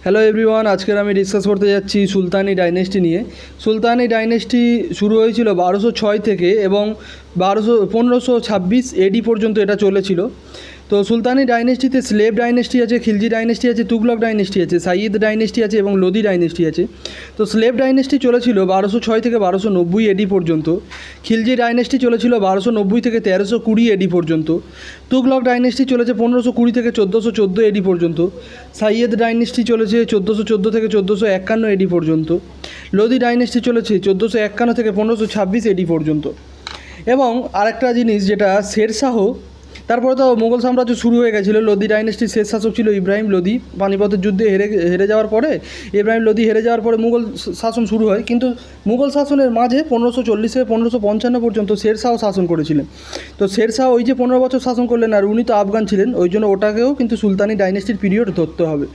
Hello everyone, আজকের আমি discuss করতে যাচ্ছি সুলতানি ডাইনেস্টি নিয়ে। সুলতানি ডাইনেস্টি শুরু হয়েছিল 1206 থেকে এবং 1526 এডি পর্যন্ত এটা চলেছিল। তো সুলতানি ডাইনেস্টিতে স্লেভ ডাইনেস্টি আছে, খিলজি ডাইনেস্টি আছে, তুগলক ডাইনেস্টি আছে, সাইয়িদ ডাইনেস্টি আছে এবং লোদি ডাইনেস্টি আছে। তো স্লেভ ডাইনেস্টি চলেছিল 1206 থেকে 1290 এডি পর্যন্ত। খিলজি ডাইনেস্টি চলেছিল 1290 থেকে 1320 এডি পর্যন্ত। তুগলক ডাইনেস্টি চলেছে 1520 থেকে 1414 এডি পর্যন্ত। সাইয়িদ ডাইনেস্টি চলেছে 1414 থেকে 1451 এডি পর্যন্ত। লোদি ডাইনেস্টি চলেছে 1451 থেকে 1526 এডি পর্যন্ত। এবং আরেকটা জিনিস যেটা শেরশাহ, তারপরে তো মুঘল সাম্রাজ্য শুরু হয়ে গেছিলো। লোদি ডাইনেস্টির শেষ শাসক ছিল ইব্রাহিম লোদি। পানিপথের যুদ্ধে হেরে যাওয়ার পরে ইব্রাহিম লোদি হেরে যাওয়ার পরে মুঘল শাসন শুরু হয়, কিন্তু মুঘল শাসনের মাঝে 1540 থেকে 1555 পর্যন্ত শেরশাহ শাসন করেছিলেন। তো শেরশাহ ওই যে 15 বছর শাসন করলেন, আর উনি তো আফগান ছিলেন, ওই জন্য ওটাকেও কিন্তু সুলতানি ডাইনেস্টির পিরিয়ড ধরতে হবে।